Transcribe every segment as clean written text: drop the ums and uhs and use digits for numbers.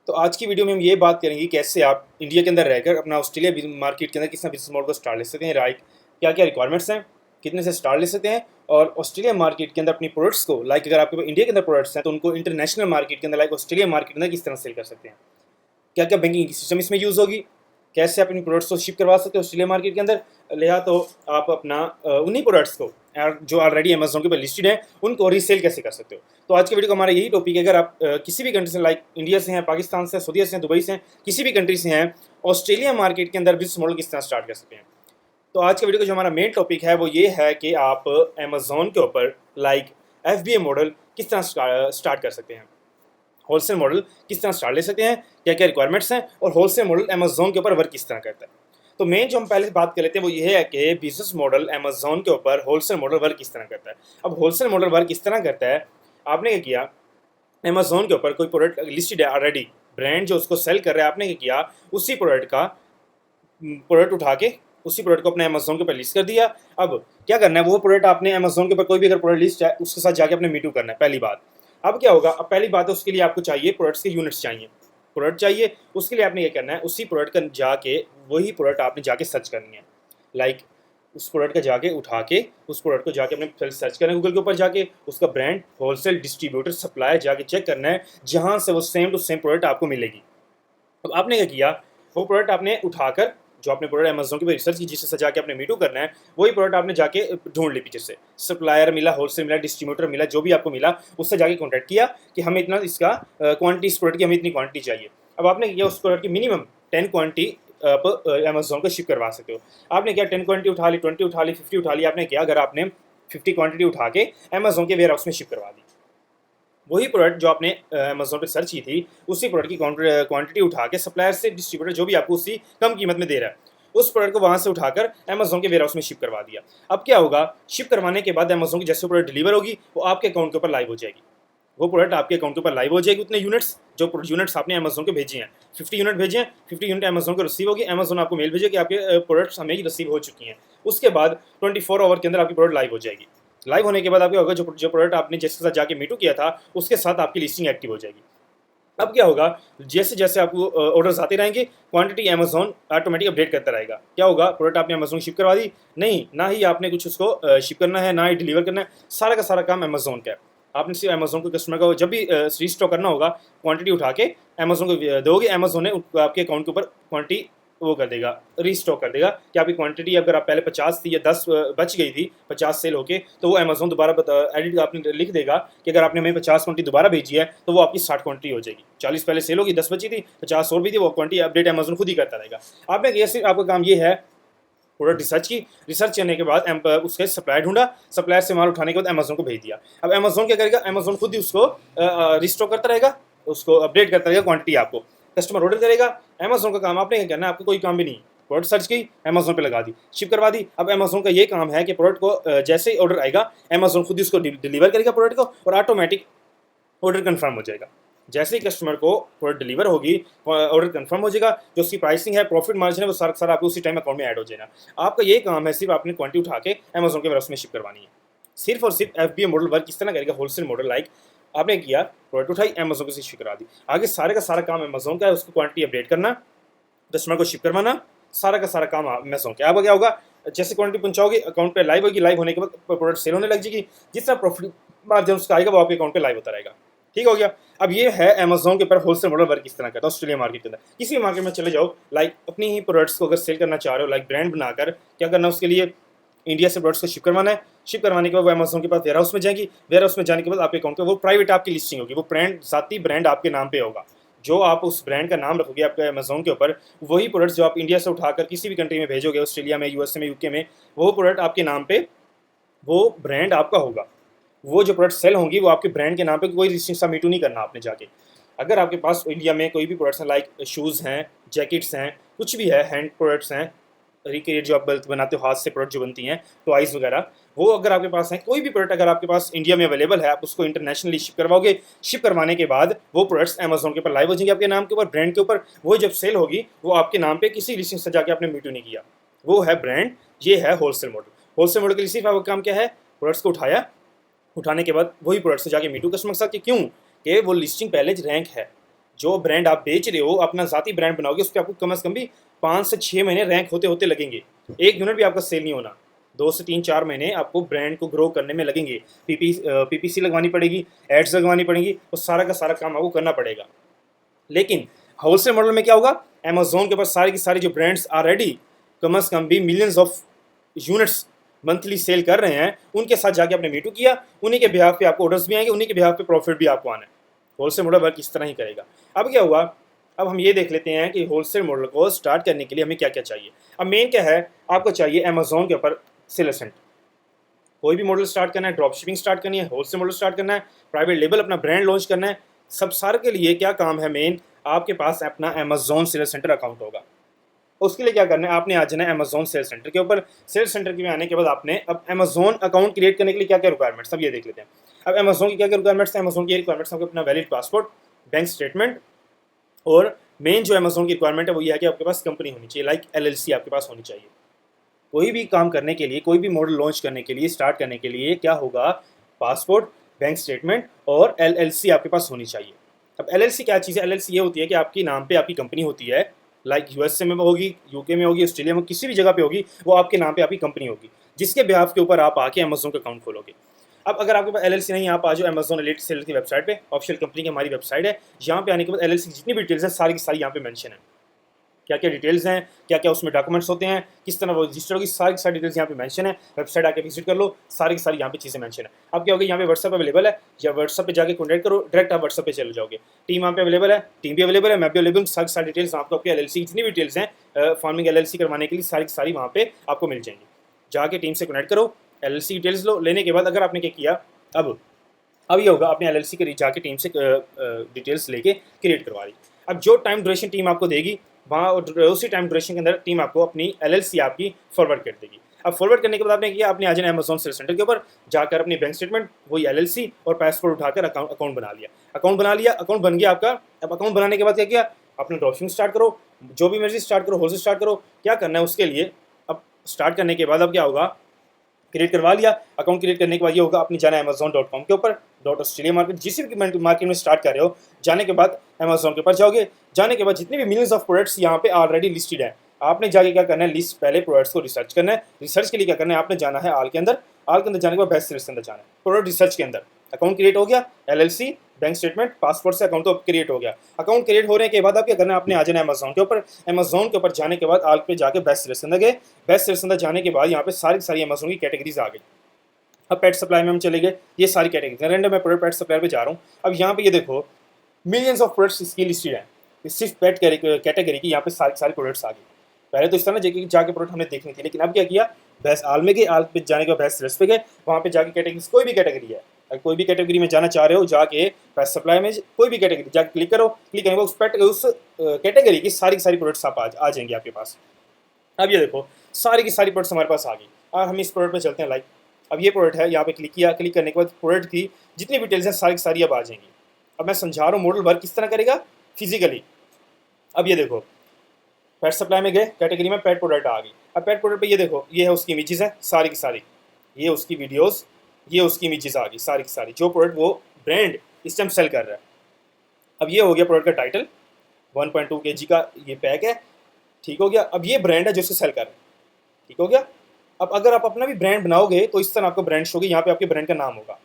तो आज की वीडियो में हम ये बात करेंगे कैसे आप इंडिया के अंदर रहकर अपना ऑस्ट्रेलिया मार्केट के अंदर किस तरह बिजनेस मॉडल को स्टार्ट ले सकते हैं। राइट, क्या क्या रिक्वायरमेंट्स हैं, कितने से स्टार्ट ले सकते हैं, और ऑस्ट्रेलिया मार्केट के अंदर अपनी प्रोडक्ट्स को अगर आपके पास इंडिया के अंदर प्रोडक्ट्स हैं तो उनको इंटरनेशनल मार्केट के अंदर ऑस्ट्रेलिया मार्केट के अंदर किस तरह सेल कर सकते हैं, क्या क्या बैंकिंग सिस्टम इसमें यूज़ होगी, कैसे आप अपनी प्रोडक्ट्स को शिप करवा सकते हो ऑस्ट्रेलिया मार्केट के अंदर। लिया तो आप अपना उन्हीं प्रोडक्ट्स को जो ऑलरेडी अमेजोन के ऊपर लिस्टेड है उनको रीसेल कैसे कर सकते हो। तो आज की वीडियो का हमारा यही टॉपिक है। अगर आप किसी भी कंट्री से इंडिया से हैं, पाकिस्तान से, सऊदी से हैं, दुबई से हैं, किसी भी कंट्री से हैं, ऑस्ट्रेलिया मार्केट के अंदर बिजनेस मॉडल किस तरह स्टार्ट कर सकते हैं। तो आज के वीडियो का जो हमारा मेन टॉपिक है वो ये है कि आप अमेजोन के ऊपर FBA मॉडल किस तरह स्टार्ट कर सकते हैं, होलसेल मॉडल किस तरह स्टार्ट ले सकते हैं, क्या क्या रिक्वायरमेंट्स हैं, और होलसेल मॉडल अमेजोन के ऊपर वर्क किस तरह करता है। तो मेन जो हम पहले बात कर लेते हैं वो ये है कि बिजनेस मॉडल अमेजोन के ऊपर होलसेल मॉडल वर्क किस तरह करता है। अब होलसेल मॉडल वर्क किस तरह करता है, आपने क्या किया, अमेजोन के ऊपर कोई प्रोडक्ट लिस्टेड है ऑलरेडी, ब्रांड जो उसको सेल कर रहा है, आपने क्या किया, उसी प्रोडक्ट का प्रोडक्ट उठा के उसी प्रोडक्ट को अपने अमेजोन के ऊपर लिस्ट कर दिया। अब क्या करना है, वो प्रोडक्ट आपने अमेजोन के ऊपर कोई भी अगर प्रोडक्ट लिस्ट है उसके साथ जाके अपने मीटू करना है, पहली बात। अब क्या होगा, अब पहली बात है उसके लिए आपको चाहिए प्रोडक्ट्स के यूनिट्स चाहिए, प्रोडक्ट चाहिए। उसके लिए आपने क्या करना है, उसी प्रोडक्ट का जाके वही प्रोडक्ट आपने जाके सर्च करनी है। उस प्रोडक्ट का जाके उठा के उस प्रोडक्ट को जाके अपने सर्च करना है गूगल के ऊपर जाके, उसका ब्रांड, होलसेल, डिस्ट्रीब्यूटर, सप्लायर जाके चेक करना है जहाँ से वो सेम टू सेम प्रोडक्ट आपको मिलेगी। अब आपने क्या किया, वो प्रोडक्ट आपने उठाकर जो आपने प्रोडक्ट अमेजोन के ऊपर रिसर्च की जिससे सजा के आपने मीटू करना है, वही प्रोडक्ट आपने जाके ढूंढ ली पीछे से, सप्लायर मिला, होलसेल मिला, डिस्ट्रीब्यूटर मिला, जो भी आपको मिला उससे जाके कॉन्टैक्ट किया कि हमें इतना इसका क्वांटिटी, इस प्रोडक्ट की हमें इतनी क्वांटिटी चाहिए। अब आपने किया उस प्रोडक्ट की मिनिमम 10 क्वांटिटी आप अमेजोन को शिप करवा सकते हो। आपने क्या 10 क्वांटिटी उठा ली, 20 उठा ली, 50 उठा ली, आपने क्या, अगर आपने 50 क्वांटिटी उठा के अमेजोन के वेयर हाउस में शिप करवा दी, वही प्रोडक्ट जो आपने अमेजोन पर सर्च की थी उसी प्रोडक्ट की क्वांटिटी उठा के सप्लायर से डिस्ट्रीब्यूटर जो भी आपको उसी कम कीमत में दे रहा है उस प्रोडक्ट को वहाँ से उठाकर अमेजोन के वेयरहाउस में शिप करवा दिया। अब क्या होगा, शिप करवाने के बाद अमेजोन की जैसे प्रोडक्ट डिलीवर होगी वो आपके अकाउंट के ऊपर लाइव हो जाएगी, वो प्रोडक्ट आपके अकाउंट के ऊपर लाइव हो जाएगी। उतने यूनिट्स जो यूनिट्स आपने अमेजोन को भेजे हैं, 50 यूनिट भेजे हैं, 50 यूनिट अमेजोन को रिसीव होगी, अमेजोन आपको मेल भेजे कि आपके प्रोडक्ट्स हमें रिसीव हो चुकी हैं। उसके बाद 24 आवर के अंदर आपकी प्रोडक्ट लाइव हो जाएगी। लाइव होने के बाद आपके होगा जो प्रोडक्ट आपने जिसके साथ जाके मीटू किया था उसके साथ आपकी लिस्टिंग एक्टिव हो जाएगी। अब क्या होगा, जैसे जैसे आपको ऑर्डर्स आते रहेंगे, क्वांटिटी अमेजोन ऑटोमेटिक अपडेट करता रहेगा। क्या होगा, प्रोडक्ट आपने अमेजोन शिप करवा दी, नहीं ना ही आपने कुछ उसको शिप करना है, ना ही डिलीवर करना है, सारा का सारा काम अमेजोन का है। आपने सिर्फ अमेजोन को कस्टमर को जब भी रीस्टॉक करना होगा, क्वांटिटी उठा के अमेजोन को दोगे, अमेजोन ने आपके अकाउंट के ऊपर क्वांटिटी वो कर देगा, रीस्टॉक कर देगा कि आपकी क्वांटिटी अगर आप पहले 50 थी या 10 बच गई थी, 50 सेल होके, तो वो अमेजोन दोबारा एडिट आपने लिख देगा कि अगर आपने हमें 50 क्वांटिटी दोबारा भेजी है तो वो आपकी 60 क्वांटिटी हो जाएगी। 40 पहले सेल होगी, 10 बची थी, 50 और भी थी, वो क्वांटिटी अपडेट अमेजोन खुद ही करता रहेगा। आपने ये सिर्फ आपका काम ये है, प्रोडक्ट रिसर्च की, रिसर्च करने के बाद उसके सप्लायर ढूंढा, सप्लायर से माल उठाने के बाद अमेजोन को भेज दिया। अब अमेजोन क्या करेगा, अमेजोन खुद ही उसको रिस्टॉक करता रहेगा, उसको अपडेट करता रहेगा क्वांटिटी, आपको कस्टमर ऑर्डर करेगा। अमेजोन का काम आपने क्या करना है, आपको कोई काम भी नहीं, प्रोडक्ट सर्च की, अमेजोन पे लगा दी, शिप करवा दी। अब अमेजोन का ये काम है कि प्रोडक्ट को जैसे ही ऑर्डर आएगा अमेजोन खुद ही उसको डिलीवर करेगा प्रोडक्ट को, और ऑटोमेटिक ऑर्डर कंफर्म हो जाएगा। जैसे ही कस्टमर को प्रोडक्ट डिलीवर होगी, ऑर्डर कंफर्म हो जाएगा, जो उसकी प्राइसिंग है, प्रॉफिट मार्जिन है, वो सारा सारा आपको उसी टाइम अकाउंट में ऐड हो जाएगा। आपका ये काम है, सिर्फ आपने क्वांटिटी उठा के अमेजोन के वेयरहाउस में शिप करवानी है। सिर्फ और सिर्फ FBA मॉडल वर्क किस तरह करेगा, होलसेल मॉडल आपने किया, प्रोडक्ट उठाई, अमेजोन को शिप करा दी, आगे सारे का सारा काम अमेजोन का है, उसको क्वांटिटी अपडेट करना, कस्टमर को शिप करवाना, सारा का सारा काम अमेजोन का। अब क्या होगा, जैसे क्वांटिटी पहुंचाओगे अकाउंट पे लाइव होगी, लाइव होने के बाद प्रोडक्ट सेल होने लग जाएगी, जितना प्रॉफिट मार्जिन उसका आएगा वो आपके अकाउंट पे लाइव होता रहेगा। ठीक हो गया। अब ये है अमेजोन के ऊपर होलसेल मॉडल वर्क किस तरह करता है ऑस्ट्रेलिया मार्केट के अंदर। किसी भी मार्केट में चले जाओ, अपनी ही प्रोडक्ट्स को अगर सेल करना चाह रहे हो, ब्रांड बनाकर, क्या करना है, उसके लिए इंडिया से प्रोडक्ट्स को शिप करवाना है। शिप करवाने के बाद वो अमेजोन के पास वेयर हाउस में जाएंगी, वेयर हाउस में जाने के बाद आपके अकाउंट पे वो प्राइवेट आपकी लिस्टिंग होगी, वो ब्रांड, जाती ब्रांड आपके नाम पे होगा, जो आप उस ब्रांड का नाम रखोगे आपके अमेजोन के ऊपर, वही प्रोडक्ट्स जो आप इंडिया से उठाकर किसी भी कंट्री में भेजोगे, ऑस्ट्रेलिया में, USA में, UK में, वो प्रोडक्ट आपके नाम पे, वो ब्रांड आपका होगा। वो जो प्रोडक्ट सेल होंगी वो आपके ब्रांड के नाम पे, कोई रजिस्ट्रेशन सबमिट नहीं करना आपने जाके। अगर आपके पास इंडिया में कोई भी प्रोडक्ट्स हैं, शूज़ हैं, जैकेट्स हैं, कुछ भी है, हैंड प्रोडक्ट्स हैं, रिक्रिएट जो आप बनाते हो, हाथ से प्रोडक्ट जो बनती हैं, टॉयज़ वगैरह, वो अगर आपके पास है, कोई भी प्रोडक्ट अगर आपके पास इंडिया में अवेलेबल है, आप उसको इंटरनेशनली शिप करवाओगे। शिप करवाने के बाद वो प्रोडक्ट्स अमेजोन के ऊपर लाइव हो जाएंगे, आपके नाम के ऊपर, ब्रांड के ऊपर। वो जब सेल होगी वो आपके नाम पे किसी लिस्टिंग से जाके आपने मीटू नहीं किया, वो है ब्रांड। ये है होलसेल मॉडल। होलसेल मॉडल के लिए सिर्फ आपका काम क्या है, प्रोडक्ट्स को उठाया, उठाने के बाद वही प्रोडक्ट से जाके मीटू कस्टमर के साथ, क्यों कि वो लिस्टिंग पहले रैंक है, जो ब्रांड आप बेच रहे हो, अपना ज़ाती ब्रांड बनाओगे, उस पर आपको कम से कम भी 5 से 6 महीने रैंक होते होते लगेंगे। एक यूनिट भी आपका सेल नहीं होना, 2 से 3-4 महीने आपको ब्रांड को ग्रो करने में लगेंगे। पीपीसी लगवानी पड़ेगी, एड्स लगवानी पड़ेंगी, और सारा का सारा काम आपको करना पड़ेगा। लेकिन होलसेल मॉडल में क्या होगा, अमेजोन के पास सारी की सारी जो ब्रांड्स ऑलरेडी कम से कम भी millions of units monthly cell कर रहे हैं, उनके साथ जाके आपने मीटू किया, उन्हीं के बिहाफ पे आपको ऑर्डर्स भी आएंगे, उन्हीं के बिहाफ पे प्रॉफिट भी आपको आना है। होलसेल मॉडल वर्क इस तरह ही करेगा। अब क्या हुआ, अब हम ये देख लेते हैं कि होलसेल मॉडल को स्टार्ट करने के लिए हमें क्या क्या चाहिए। अब मेन क्या है, आपको चाहिए अमेजोन के ऊपर सेलर सेंटर। कोई भी मॉडल स्टार्ट करना है, ड्रॉप शिपिंग स्टार्ट करनी है, होलसेल मॉडल स्टार्ट करना है, प्राइवेट लेबल अपना ब्रांड लॉन्च करना है, सब सारे के लिए क्या काम है, मेन आपके पास अपना अमेजोन सेलर सेंटर अकाउंट होगा। उसके लिए क्या करना है, आपने आ जाना है अमेजोन सेल सेंटर के ऊपर। सेल सेंटर के में आने के बाद आपने अब अमेजोन अकाउंट क्रिएट करने के लिए क्या क्या रिक्वायरमेंट्स, सब ये देख लेते हैं। अब अमेजोन की क्या क्या रिक्वायरमेंट्स हैं, अमेजोन की रिक्वायरमेंट्स आपको अपना वैलिड पासपोर्ट, बैंक स्टेटमेंट, और मेन जो अमेजोन की रिक्वायरमेंट है वो ये है कि आपके पास कंपनी होनी चाहिए, लाइक LLC आपके पास होनी चाहिए। कोई भी काम करने के लिए, कोई भी मॉडल लॉन्च करने के लिए, स्टार्ट करने के लिए क्या होगा, पासपोर्ट, बैंक स्टेटमेंट और LLC आपके पास होनी चाहिए। अब LLC क्या चीज़ है, LLC ये होती है कि आपके नाम पे आपकी कंपनी होती है, लाइक USA में होगी, UK में होगी, ऑस्ट्रेलिया में, किसी भी जगह पे होगी, वो आपके नाम पे आपकी कंपनी होगी, जिसके बिहाफ के ऊपर आप आके अमेजोन का अकाउंट खोलोगे। अब अगर आपके पास LLC नहीं, आप आ जाओ अमेजोन एलिट सेलर की वेबसाइट पे, ऑफिशियल कंपनी की हमारी वेबसाइट है। यहाँ पे आने के बाद LLC की जितनी भी डिटेल्स हैं सारी की सारी यहाँ पे मेंशन है, क्या क्या डिटेल्स हैं, क्या क्या उसमें डॉक्यूमेंट्स होते हैं, किस तरह वो रजिस्टर होगी, सारी सारी डिटेल्स यहाँ पे मेंशन है। वेबसाइट आके विजिट कर लो, सारी की सारी यहाँ पे चीज़ें मेंशन है। अब क्या होगा, यहाँ पे व्हाट्सअप अवेलेबल है, या व्हाट्सअप पे जाके कॉन्टैक्ट करो, डायरेक्ट आप व्हाट्सअप पे चले जाओगे। टीम यहाँ पे अवेलेबल है, टीम भी अवेलेबल है, मैं भी अवेलेबल, सारी सारी डिटेल्स आपको आपके LLC की जितनी भी डिटेल्स हैं फार्मिंग LLC करवाने के लिए सारी की सारी वहाँ पे आपको मिल जाएंगी। जाके टीम से कनेक्ट करो, LLC डिटेल्स लो। लेने के बाद अगर आपने क्या किया, अब ये होगा, आपने LLC के जाके टीम से डिटेल्स लेके क्रिएट करवा दी। अब जो टाइम ड्यूरेशन टीम आपको देगी, वहाँ उसी टाइम ड्यूरेशन के अंदर टीम आपको अपनी LLC आपकी फॉरवर्ड कर देगी। अब फॉरवर्ड करने के बाद आपने किया, आपने आ जाना अमेजोन सेल सेंटर के ऊपर, जाकर अपनी बैंक स्टेटमेंट, वही LLC और पासपोर्ट उठाकर अकाउंट बना लिया। अकाउंट बन गया आपका। अब अकाउंट बनाने के बाद क्या किया, अपना ड्रॉपशिपिंग स्टार्ट करो, जो भी मर्जी स्टार्ट करो, होलसेल स्टार्ट करो, क्या करना है उसके लिए। अब स्टार्ट करने के बाद अब क्या होगा, क्रिएट करवा लिया। अकाउंट क्रिएट करने के बाद ये होगा, अपनी जाना Amazon.com के ऊपर, .ऑस्ट्रेलिया मार्केट, जिस भी मार्केट में स्टार्ट कर रहे हो, जाने के बाद अमेजोन के ऊपर जाओगे। जाने के बाद जितने भी मिलियंस ऑफ प्रोडक्ट्स यहाँ पे ऑलरेडी लिस्टेड हैं, आपने जाके क्या करना है, लिस्ट पहले प्रोडक्ट्स को रिसर्च करना है। रिसर्च के लिए क्या करना है, आपने जाना है आल के अंदर, आल के अंदर जाने के बाद बेस्ट सीरीज के अंदर जाना है, प्रोडक्ट रिसर्च के अंदर। अकाउंट क्रिएट हो गया, LLC, बैंक स्टेटमेंट, पासपोर्ट से अकाउंट तो क्रिएट हो गया। अकाउंट क्रिएट होने के बाद आप क्या करना है, आपने आ जाना है अमेजोन के ऊपर। अमेजोन के ऊपर जाने के बाद आल पे जाके बेस्ट सीरीज के अंदर गए। बेस्ट सीरीज के अंदर जाने के बाद यहाँ पे सारी सारी अमेजोन की कैटेगरीज आ गई। अब पेट सप्लाई में हम चले गए, ये सारी कैटेगरी रैंडम मैं प्रोडक्ट पेट सप्लाई पे जा रहा हूँ। अब यहाँ पे ये देखो, मिलियंस ऑफ प्रोडक्ट्स इसकी लिस्टेड हैं, सिर्फ पेट कैटेगरी की यहाँ पे सारी सारी प्रोडक्ट्स आ गई। पहले तो इस तरह जाके प्रोडक्ट हमने देखनी थी, लेकिन अब क्या किया, भैंस आल में गए, आल पे जाने के बाद भैंस रेस्ट पे गए, वहाँ पे जाके कैटेगरी, कोई भी कैटेगरी है, अगर कोई भी कैटेगरी में जाना चाह रहे हो, जाके पेट सप्लाई में कोई भी कैटेगरी जाके क्लिक करो, क्लिक करने के बाद उस कैटेगरी की सारी सारी प्रोडक्ट्स आप आ जाएंगे आपके पास। अब ये देखो, सारी की सारी प्रोडक्ट्स हमारे पास आ गई। और हम इस प्रोडक्ट पे चलते हैं, लाइक अब ये प्रोडक्ट है, यहाँ पे क्लिक किया, क्लिक करने के बाद प्रोडक्ट की जितनी डिटेल्स हैं सारी की सारी अब आ जाएंगी। अब मैं समझा रहा हूँ मॉडल वर्क किस तरह करेगा फिजिकली। अब ये देखो, पेट सप्लाई में गए, कैटेगरी में पेट प्रोडक्ट आ गई। अब पेट प्रोडक्ट पे ये देखो, ये है उसकी इमेजेस है सारी की सारी, ये उसकी वीडियोस, ये उसकी इमेजेस आ गई सारी की सारी, जो प्रोडक्ट वो ब्रांड इस टाइम सेल कर रहा है। अब ये हो गया प्रोडक्ट का टाइटल, 1.2 kg का ये पैक है, ठीक हो गया। अब ये ब्रांड है जो उसको सेल कर रहा है, ठीक हो गया। अब अगर आप अपना भी ब्रांड बनाओगे तो इस तरह आपको ब्रांड शो होगी, यहाँ पे आपके ब्रांड का नाम होगा,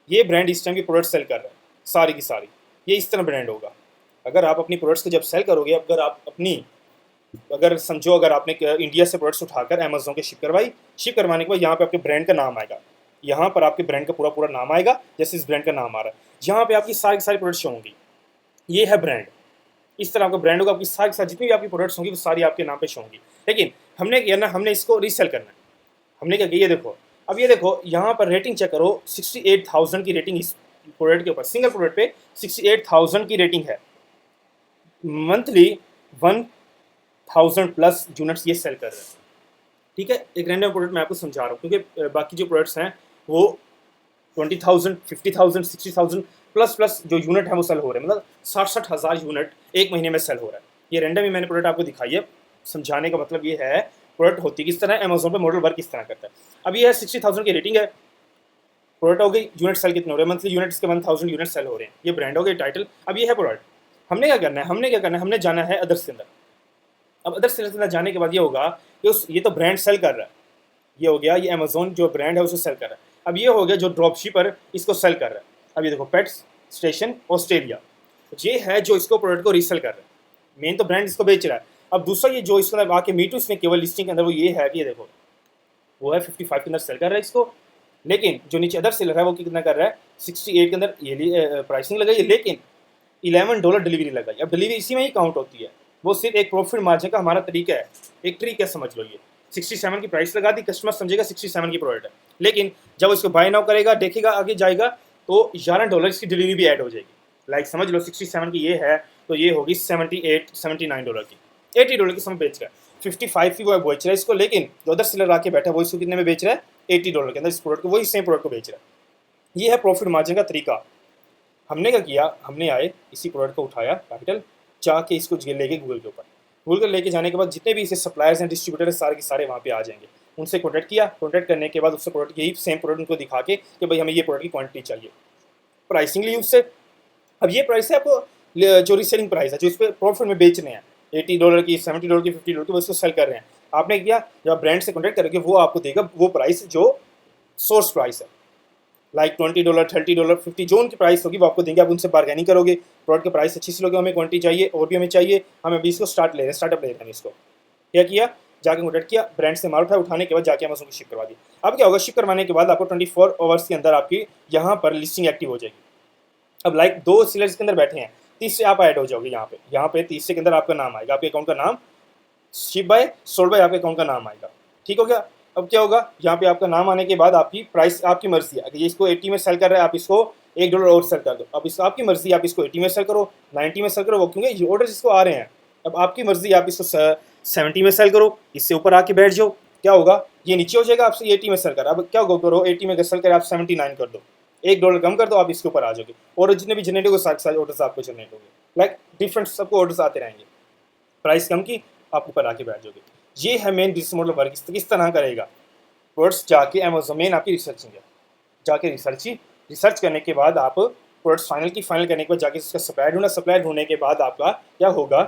ये ब्रांड इस टाइम की प्रोडक्ट सेल कर रहा है सारी की सारी, ये इस तरह ब्रांड होगा। अगर आप अपनी प्रोडक्ट्स को जब सेल करोगे, अगर समझो, अगर आपने इंडिया से प्रोडक्ट्स उठाकर अमेजोन के शिप करवाने के बाद यहाँ पे आपके ब्रांड का नाम आएगा, यहाँ पर आपके ब्रांड का पूरा नाम आएगा, जैसे इस ब्रांड का नाम आ रहा है, यहाँ पे आपकी सारी की सारी प्रोडक्ट्स शो होंगी, ये है ब्रांड। इस तरह आपका ब्रांड होगा, आपकी सारी जितनी भी आपकी प्रोडक्ट्स होंगी वो सारी आपके नाम पे शो होंगी। लेकिन हमने किया ना, हमने इसको रीसेल करना है। हमने क्या किया, ये देखो, अब ये देखो यहाँ पर रेटिंग चेक करो, 68,000 की रेटिंग इस प्रोडक्ट के ऊपर, सिंगल प्रोडक्ट पे 68,000 की रेटिंग है। मंथली 1,000 प्लस यूनिट्स ये सेल कर रहे हैं, ठीक है। एक रैंडम प्रोडक्ट मैं आपको समझा रहा हूँ, क्योंकि बाकी जो प्रोडक्ट्स हैं वो 20,000, 50,000, 60,000 प्लस जो यूनिट है वो सेल हो रहे हैं, मतलब 60,000 यूनिट एक महीने में सेल हो रहा है। ये रैंडम ही मैंने प्रोडक्ट आपको दिखाई है, समझाने का मतलब ये है प्रोडक्ट होती किस तरह है, अमेजोन पे मॉडल वर्क किस तरह करता है। अब ये है 60,000 की रेटिंग है, प्रोडक्ट हो गई, यूनिट सेल कितने हो रहे हैं, मंथली यूनिट्स के 1,000 यूनिट सेल हो रहे हैं, ये ब्रांड हो गई, टाइटल। अब ये है प्रोडक्ट, हमने क्या करना है, हमने जाना है अदर्स के अंदर। अब अदर्स के अंदर जाने के बाद ये होगा कि ये तो ब्रांड सेल कर रहा है, ये हो गया, ये अमेजोन जो ब्रांड है उसे सेल कर रहा है। अब ये हो गया जो ड्रॉप शिपर इसको सेल कर रहा है। अब ये देखो पेट्स स्टेशन ऑस्ट्रेलिया, ये है जो इसको प्रोडक्ट को रीसेल कर रहा है, मेन तो ब्रांड इसको बेच रहा है। अब दूसरा ये जो इसके अंदर आके मीटू इसने केवल लिस्टिंग के अंदर वो ये है कि ये देखो वो है 55 के अंदर सेल कर रहा है इसको, लेकिन जो नीचे अदर सेलर है वो कितना कर रहा है 68 के अंदर ये प्राइसिंग लगाई है, लेकिन $11 डिलीवरी लगाई। अब डिलीवरी इसी में ही काउंट होती है, वो सिर्फ एक प्रॉफिट मार्जिन का हमारा तरीका है, एक ट्रिक है समझ लो। ये 67 की प्राइस लगा दी, कस्टमर समझेगा 67 की प्रोडक्ट है, लेकिन जब उसको बाय नाउ करेगा देखेगा आगे जाएगा तो $11 इसकी डिलीवरी भी ऐड हो जाएगी। लाइक समझ लो 67 की ये है तो ये होगी 79 डॉलर की, $80 की समय बेच रहा है, 55 की वो बेच रहा है इसको, लेकिन जो अदर सेलर आके बैठा है वो इसको कितने में बेच रहा है $80 के अंदर इस प्रोडक्ट को, वही सेम प्रोडक्ट को बेच रहा है। ये है प्रॉफिट मार्जिन का तरीका। हमने क्या किया, हमने आए इसी प्रोडक्ट को उठाया कैपिटल, जाके इसको लेके गूगल के ऊपर, गूगल के लेके जाने के बाद जितने भी इसे सप्लायर्स हैं डिस्ट्रीब्यूटर है सारे के सारे वहाँ पे आ जाएंगे, उनसे कॉन्टैक्ट किया, कॉन्टैक्ट करने के बाद उससे प्रोडक्ट यही सेम प्रोडक्ट उनको दिखा के कि भाई हमें ये प्रोडक्ट की क्वांटिटी चाहिए, प्राइसिंग ली उससे। अब ये प्राइस है आपको जो रीसेलिंग प्राइस है जो इस पर प्रॉफिट में बेचने हैं, $80 की, $70 की, $50 की, वो इसको सेल कर रहे हैं। आपने किया जब ब्रांड से कॉन्टैक्ट करोगे वो आपको देगा वो प्राइस जो सोर्स प्राइस है, लाइक $20, $30, $50 जो उनकी प्राइस होगी वो आपको देंगे। आप उनसे बार्गेनिंग करोगे, प्रोडक्ट की प्राइस अच्छी सी लोगे, हमें क्वांटिटी चाहिए और भी हमें चाहिए, हम अभी इसको स्टार्टअप ले रहे हैं। इसको क्या किया, जाके कॉन्टैक्ट किया, ब्रांड से माल उठाने के बाद जाके अमेज़न को शिप करवा दी। अब क्या होगा, शिप करवाने के बाद आपको 24 आवर्स के अंदर आपकी यहाँ पर लिस्टिंग एक्टिव हो जाएगी। अब लाइक 2 सेलर्स के अंदर बैठे हैं, तीसरे आप ऐड हो जाओगे यहाँ पे तीसरे के अंदर आपका नाम आएगा, आपके अकाउंट का नाम शिप बाय सोल्ड बाय आपके अकाउंट का नाम आएगा। ठीक हो गया। अब क्या होगा, यहाँ पे आपका नाम आने के बाद आपकी प्राइस आपकी मर्जी है, अगर ये इसको 80 में सेल कर रहा है आप इसको $1 और सेल कर दो। अब इसको आपकी मर्जी, आप इसको 80 में सेल करो, 90 में सेल करो, वो क्योंकि ये ऑर्डर इसको आ रहे हैं। अब आपकी मर्जी, आप इसको 70 में सेल करो, इससे ऊपर आके बैठ जाओ, क्या होगा ये नीचे हो जाएगा, आपसे 80 में सेल कर। अब क्या करो, 80 में सेल कर आप 79 कर दो, $1 कम कर दो, आप इसके ऊपर आ जाओगे। और जितने भी जनरेट होंगे सारे ऑर्डर्स आपको जनरेट होंगे, लाइक डिफरेंट सबको ऑर्डर्स आते रहेंगे, प्राइस कम की आप ऊपर आके बैठ जाओगे। ये है मेन बिजनेस मॉडल वर्क, किस तरह करेगा। प्रोडक्ट्स जाके अमेज़न, मेन आपकी रिसर्चिंग है, जाके रिसर्च करने के बाद आप प्रोडक्ट्स फाइनल करने के बाद जाके इसका सप्लायर ढूंढने के बाद आपका क्या होगा,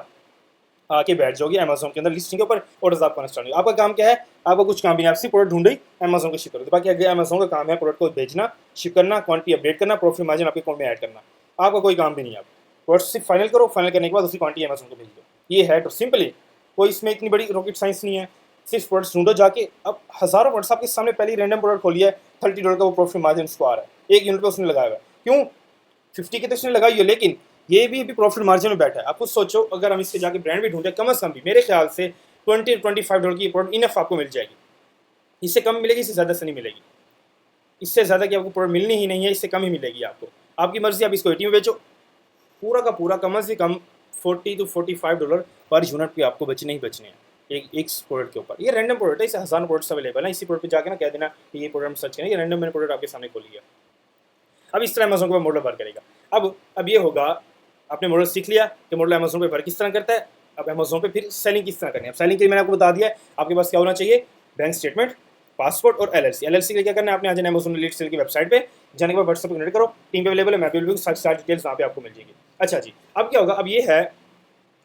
आके बैठ जाओगे अमेज़न के अंदर लिस्टिंग के ऊपर, ऑर्डर्स आपका स्टार्ट होगा। आपका काम क्या है, आपका कुछ काम भी नहीं, आप सिर्फ प्रोडक्ट ढूंढे अमेज़न को शिप करो। बाकी आगे अमेज़न का काम है प्रोडक्ट को भेजना, शिप करना, क्वांटिटी अपडेट करना, प्रॉफिट मार्जिन आपके अकाउंट में ऐड करना, आपका कोई काम भी नहीं है। आप प्रोडक्ट सिर्फ फाइनल करो, फाइनल करने के बाद उसी क्वांटिटी अमेज़न को भेज दो। ये है तो सिंपली, कोई इसमें इतनी बड़ी रॉकेट साइंस नहीं है, सिर्फ प्रोडक्ट्स ढूंढो जाके। अब हज़ारों प्रोडक्ट्स आपके सामने पहले रैंडम प्रोडक्ट खोलिए, $30 का वो प्रॉफिट मार्जिन उसको आ रहा है, 1 यूनिट पर उसने लगाया हुआ है, क्यों 50 की तो उसने लगाई है, लेकिन ये भी अभी प्रॉफिट मार्जिन में बैठा है। आप खुद सोचो, अगर हम इससे जाके ब्रांड भी ढूंढे कम से कम भी मेरे ख्याल से $20-25 की प्रोडक्ट इनफ आपको मिल जाएगी, इससे कम मिलेगी, इससे ज़्यादा से नहीं मिलेगी, इससे ज़्यादा की आपको प्रोडक्ट मिलनी ही नहीं है, इससे कम ही मिलेगी आपको। आपकी मर्जी, आप इसको 80 में बेचो, पूरा का पूरा कम से कम $40 to $45 पर यूनिट पे आपको बचने ही बचने हैं एक प्रोडक्ट के ऊपर। ये रैंडम प्रोडक्ट है, इसे 1000 प्रोडक्ट्स अवेलेबल है, इसी प्रोडक्ट पे जाके ना कह देना कि ये प्रोडक्ट सर्च करें, ये रैंडम मैंने प्रोडक्ट आपके सामने खोल लिया। अब इस तरह अमेज़न को मॉडल वर्क करेगा। अब ये होगा, आपने मॉडल सीख लिया कि मॉडल अमेज़न पे वर्क किस तरह करता है। अब अमेज़न पे फिर सेलिंग किस तरह करनी है। अब सेलिंग के लिए मैंने आपको बता दिया है, आपके पास क्या होना चाहिए, बैंक स्टेटमेंट, पासपोर्ट और LLC। के लिए क्या करना है, आपने आ जाना अमेज़न लीड सेल की वेबसाइट पे, जाने के बाद व्हाट्सएप कनेक्ट करो, टीम पे अवेलेबल है, मैं भी अवेलेबल, सारी डिटेल्स वहाँ पे आपको मिल जाएगी। अच्छा जी, अब क्या होगा, अब ये है,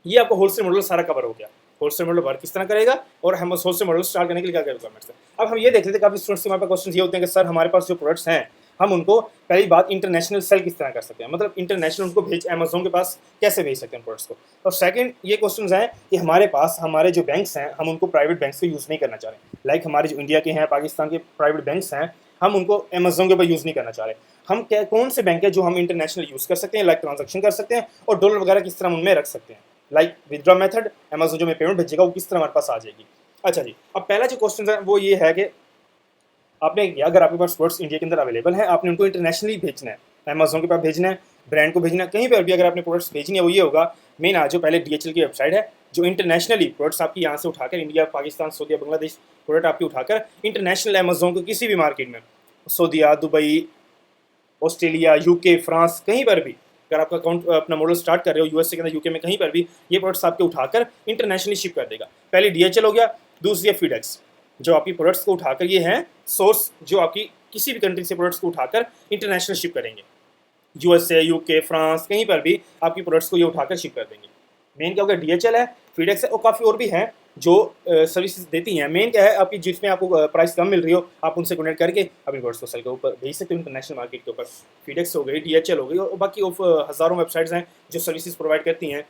ये आपको होलसेल मॉडल सारा कवर हो गया, होलसेल मॉडल वर्क किस तरह करेगा और हम होलसेल मॉडल स्टार्ट करने के लिए क्या क्या रिक्वायरमेंट्स है। अब हम ये देख लेते हैं, काफी स्टूडेंट्स के हमारे पास क्वेश्चन ये होते हैं कि सर हमारे पास जो प्रोडक्ट्स हैं हम उनको पहली बात इंटरनेशनल सेल किस तरह कर सकते हैं, मतलब इंटरनेशनल उनको अमेज़न के पास कैसे भेज सकते हैं प्रोडक्ट्स को। और सेकंड ये क्वेश्चन हैं कि हमारे पास हमारे जो बैंक्स हैं हम उनको प्राइवेट बैंक्स को यूज़ नहीं करना चाह रहे, लाइक हमारे जो इंडिया के हैं, पाकिस्तान के प्राइवेट बैंक्स हैं, हम उनको अमेज़न के ऊपर यूज़ नहीं करना चाह रहे। हम क्या, कौन से बैंक है जो हम इंटरनेशनल यूज़ कर सकते हैं, लाइक ट्रांजेक्शन कर सकते हैं और डॉलर वगैरह किस तरह उनमें रख सकते हैं, लाइक विदड्रॉ मेथड, अमेज़न जो मैं पेमेंट भेजेगा वो किस तरह हमारे पास आ जाएगी। अच्छा जी, अब पहला जो क्वेश्चन है वो ये है कि आपने किया, अगर आपके पास प्रोडक्ट्स इंडिया के अंदर अवेलेबल है, आपने उनको इंटरनेशनली भेजना है, अमेज़न के पास भेजना है, ब्रांड को भेजना है, कहीं पर भी अगर आपने प्रोडक्ट्स भेजनी है वो ये होगा, मेन आज जो पहले DHL की वेबसाइट है जो इंटरनेशनली प्रोडक्ट्स आपकी यहाँ से उठाकर India, Pakistan, Saudi, Bangladesh product आपकी उठाकर इंटरनेशनल अमेज़न को किसी भी मार्केट में, Saudi, Dubai, Australia, UK, France, कहीं पर भी अगर आपका अकाउंट अपना मॉडल स्टार्ट कर रहे हो, USA के अंदर, UK में, कहीं पर भी ये प्रोडक्ट्स आपके उठाकर इंटरनेशनली शिप कर देगा। पहले DHL हो गया, दूसरी है फीडेक्स जो आपकी प्रोडक्ट्स को उठाकर, ये हैं सोर्स जो आपकी किसी भी कंट्री से प्रोडक्ट्स को उठाकर इंटरनेशनल शिप करेंगे। USA, UK, फ्रांस, कहीं पर भी आपकी प्रोडक्ट्स को ये उठाकर शिप कर देंगे। मेन क्या होगा, DHL है, फीडेक्स है और काफ़ी और भी हैं जो सर्विसेज देती हैं। मेन क्या है, आपकी जिसमें आपको प्राइस कम मिल रही हो, आप उनसे कनेक्ट करके अपनी प्रोडक्ट्स को सेल के ऊपर भेज सकते हो इंटरनेशनल मार्केट के ऊपर। फीडेक्स हो गई, DHL हो गई और बाकी हज़ारों वेबसाइट्स हैं जो सर्विसेज प्रोवाइड करती हैं।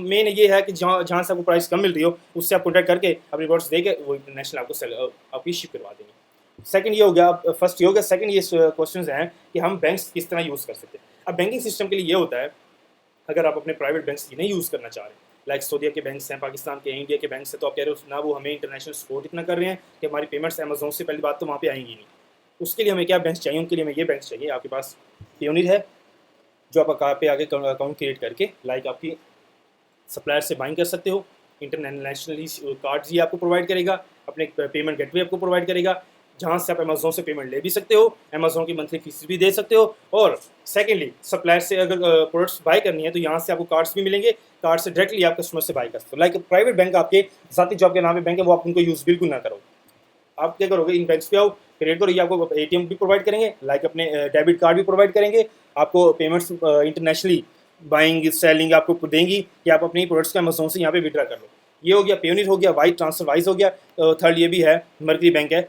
मेन ये है कि जहाँ जहाँ से आपको प्राइस कम मिल रही हो उससे आप कॉन्टैक्ट करके अपनी प्रोडक्ट्स दे के वो इंटरनेशनल आपको सेल आपकी शिप करवा देंगे। सेकंड ये हो गया, फर्स्ट ये हो गया। सेकंड ये क्वेश्चन हैं कि हम बैंक्स किस तरह यूज़ कर सकते हैं। अब बैंकिंग सिस्टम के लिए ये होता है, अगर आप अपने प्राइवेट बैंक्स की नहीं यूज़ करना चाह रहे, लाइक सऊदीया के बैंक्स हैं, पाकिस्तान के, इंडिया के बैंक्स हैं, तो आप कह रहे हो ना वो हमें इंटरनेशनल सपोर्ट इतना कर रहे हैं कि हमारी पेमेंट्स अमेजोन से, पहली बात तो वहाँ पे आएंगी नहीं। उसके लिए हमें क्या बैंक्स चाहिए, उनके लिए हमें ये बैंक्स चाहिए। आपके पास पेयोनियर है जो आप पे आगे अकाउंट क्रिएट करके लाइक आपकी सप्लायर से बाइंग कर सकते हो। इंटरनेशनली कार्ड्स ये आपको प्रोवाइड करेगा, अपने पेमेंट गेटवे आपको प्रोवाइड करेगा, जहाँ से आप अमेजोन से पेमेंट ले भी सकते हो, अमेजोन की मंथली फीस भी दे सकते हो। और सेकेंडली सप्लायर से अगर प्रोडक्ट्स बाय करनी है तो यहाँ से आपको कार्ड्स भी मिलेंगे, कार्ड से डायरेक्टली आप कस्टमर से बाय कर सकते हो। लाइक प्राइवेट बैंक आपके ज़ाती जॉब के नाम पे बैंक है, वो आप उनको यूज़ बिल्कुल ना करो। आप क्या करोगे, इन बैंक्स पे आओ, क्रिएट करो, ये आपको ATM भी प्रोवाइड करेंगे, लाइक अपने डेबिट कार्ड भी प्रोवाइड करेंगे, आपको पेमेंट्स इंटरनेशनली बाइंग सेलिंग आपको देंगी कि आप अपनी प्रोडक्ट्स का अमेजोन से यहाँ पे विड्रा कर लो। ये हो गया पेयोनियर, हो गया वाइट, ट्रांसफर वाइज हो गया। थर्ड ये भी है, मर्करी बैंक है।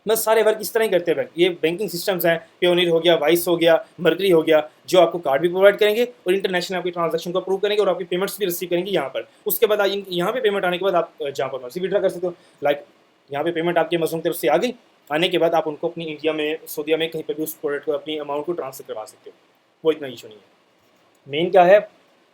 बस सारे वर्क इस तरह ही करते हैं बैंक। ये बैंकिंग सिस्टम्स हैं, पेयोनियर हो गया, वाइस हो गया, मर्करी हो गया, जो आपको कार्ड भी प्रोवाइड करेंगे और इंटरनेशनल आपकी ट्रांजैक्शन को अप्रूव करेंगे और आपकी पेमेंट्स भी रिसीव करेंगे यहाँ पर। उसके बाद यहाँ पे पेमेंट आने के बाद आप जहाँ पर मर्जी विड्रा कर सकते हो। लाइक यहाँ पे पेमेंट आपकी अमेजोन की तरफ से आ गई, आने के बाद आप उनको अपनी इंडिया में, सऊदीया में, कहीं पर भी उस प्रोडक्ट को, अपनी अमाउंट को ट्रांसफर करवा सकते हो। वो इतना इशू नहीं है। मेन क्या है,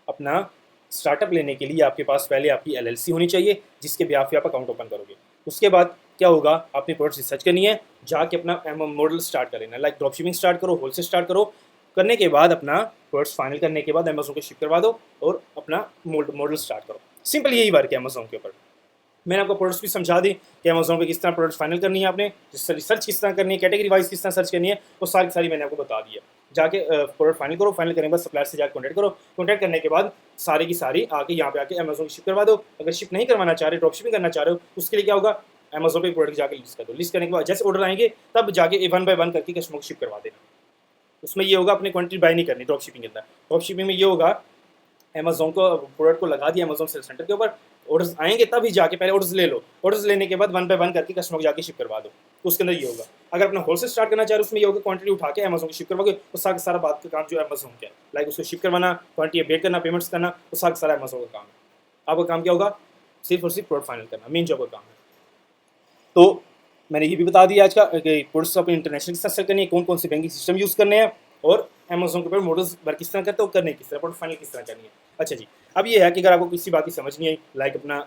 अपना स्टार्टअप लेने के लिए आपके पास पहले आपकी LLC होनी चाहिए, जिसके ब्याह पे आप अकाउंट ओपन करोगे। उसके बाद क्या होगा, अपनी प्रोडक्ट रिसर्च करनी है, जाके अपना मॉडल स्टार्ट कर लेना, लाइक ड्रॉप शिपिंग स्टार्ट करो, होलसेल स्टार्ट करो। करने के बाद अपना प्रोडक्ट्स फाइनल करने के बाद अमेजोन को शिप करवा दो और अपना मॉडल स्टार्ट करो। सिंपल यही वर्क है अमेजोन के ऊपर। मैंने आपको प्रोडक्ट्स भी समझा दी कि अमेजोन पे किस तरह प्रोडक्ट्स फाइनल करनी है, आपने जिससे रिसर्च किस तरह करनी है, कैटेगरी वाइज किस तरह सर्च करनी है, वो सारी सारी मैंने आपको बता दी है। जाके प्रोडक्ट फाइनल करो, फाइनल करने के बाद सप्लायर से जाकर कॉन्टैक्ट करो, कॉन्टैक्ट करने के बाद सारी की सारी आके यहाँ पे आके अमेजोन की शिप करवा दो। अगर शिप नहीं करवाना चाह रहे, ड्रॉप शिपिंग करना चाह रहे हो, उसके लिए क्या होगा, अमेजोन पे प्रोडक्ट जाके लिस्ट कर दो। लिस्ट करने के बाद जैसे ऑर्डर आएंगे तब जाके 1 बाय 1 करके कस्टमर को शिप करवा देना। उसमें ये होगा, अपनी क्वांटिटी बाय नहीं करनी ड्रॉप शिपिंग के अंदर। ड्रॉप शिपिंग में ये होगा, अमेजोन को प्रोडक्ट को लगा दिया अमेजोन सेल सेंटर के ऊपर, ऑर्डर्स आएंगे तभी जाके पहले ऑर्डर्स ले लो, ऑर्डर्स लेने के बाद 1 बाय 1 करके कस्टमर को जाके शिप करवा दो। उसके अंदर ये होगा। अगर अपना होलसेल स्टार्ट करना चाह रहे हो, उसमें ये होगा, क्वांटिटी उठा के अमेजोन को शिप करवाओगे, वो सारा सारा बात का काम जो अमेजोन का है, लाइक उसको शिप करवाना, क्वांटिटी अपडेट करना, पेमेंट्स करना, वो सारा सारा अमेजोन का काम है। आपका काम क्या होगा, सिर्फ और सिर्फ प्रोडक्ट फाइनल करना, मेन जॉब का काम है। तो मैंने ये भी बता दिया आज का कि प्रोडक्ट्स अपने इंटरनेशनल किस तरह सेल करनी है, कौन कौन से बैंकिंग सिस्टम यूज़ करने हैं और अमेजोन के ऊपर मॉडल्स वर्क किस तरह करते हो, करने किस तरह, प्रोडक्ट फाइनल किस तरह करनी है। अच्छा जी, अब ये है कि अगर आपको किसी बात की समझ नहीं आई, लाइक अपना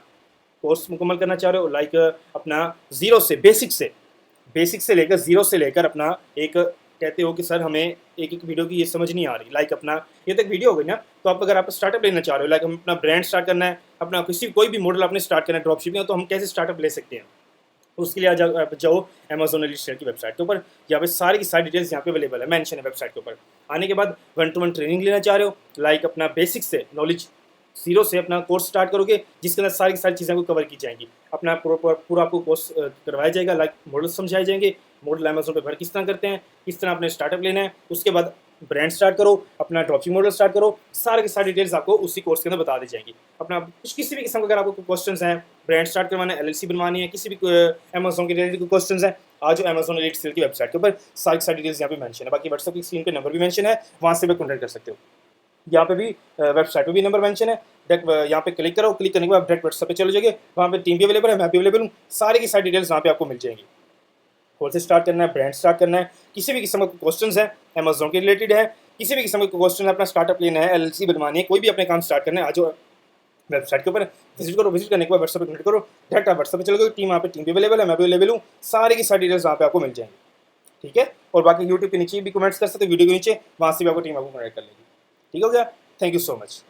कोर्स मुकम्मल करना चाह रहे हो, लाइक अपना ज़ीरो से बेसिक से लेकर ज़ीरो से लेकर अपना एक कहते हो कि सर हमें एक एक वीडियो की ये समझ नहीं आ रही, लाइक अपना ये तो एक वीडियो हो गई ना। तो आप अगर आप स्टार्टअप लेना चाह रहे हो, लाइक हम अपना ब्रांड स्टार्ट करना है, अपना किसी कोई भी मॉडल आपने स्टार्ट करना है ड्रॉप शिपिंग, तो हम कैसे स्टार्टअप ले सकते हैं, उसके लिए आप जाओ अमेजोन एलिट की वेबसाइट के ऊपर। यहाँ पे सारी की सारी डिटेल्स यहाँ पे अवेलेबल है, मेंशन है वेबसाइट के ऊपर। आने के बाद 1-to-1 ट्रेनिंग लेना चाह रहे हो, लाइक अपना बेसिक से नॉलेज, ज़ीरो से अपना कोर्स स्टार्ट करोगे, जिसके अंदर सारी की सारी चीज़ें को कवर की जाएंगी। अपना पूरा आपको कोर्स करवाया जाएगा, लाइक मॉडल समझाए जाएंगे, मॉडल अमेजोन पे भर किस तरह करते हैं, किस तरह अपने स्टार्टअप लेना है। उसके बाद ब्रांड स्टार्ट करो, अपना ड्रॉपिंग मॉडल स्टार्ट करो, सारे के सारी डिटेल्स आपको उसी कोर्स के अंदर बता दी जाएंगी। अपना किसी भी किस्म का अगर आपको क्वेश्चन हैं, ब्रांड स्टार्ट करवाना है, LLC बनवानी है, किसी भी अमेजोन के रिलेटेड क्वेश्चन हैं, आज अमेजोन एलिट सेल की वेबसाइट के ऊपर सारी डिटेल्स यहाँ पे मेंशन है। बाकी व्हाट्सएप की स्क्रीन पे नंबर भी मेंशन है, वहाँ से भी कॉन्टैक्ट कर सकते हो। यहाँ पे भी वेबसाइट पे भी नंबर मेंशन है, यहाँ पे क्लिक करो, क्लिक करने के बाद डायरेक्ट व्हाट्सएप पे चले जाओगे, वहाँ पे टीम भी अवेलेबल है, मैं भी अवेलेबल हूँ, सारी की सारी डिटेल्स वहाँ पे आपको मिल जाएंगी। होलसेल स्टार्ट करना है, ब्रांड स्टार्ट करना है, किसी भी किस्म के क्वेश्चन हैं अमेजोन के रिलेटेड है, किसी भी किस्म के क्वेश्चन है, अपना स्टार्टअप लेना है, LLC बनवानी है, कोई भी अपने काम स्टार्ट करना है, आज वेबसाइट के ऊपर विजिट करो। विजिट करने के बाद व्हाट्सएप पे कनेक्ट करो, डायरेक्ट आप व्हाट्सएप पे चले गए, टीम वहाँ पे टीम भी अवेलेबल है, मैं भी अवेलेबल हूँ, सारी की सारी डिटेल्स वहाँ पे आपको मिल जाएंगी। ठीक है, और बाकी यूट्यूब के नीचे भी कमेंट्स कर सकते हो, वीडियो के नीचे, वहाँ से भी आपको टीम आपको कनेक्ट कर लेगी। ठीक हो गया, थैंक यू सो मच।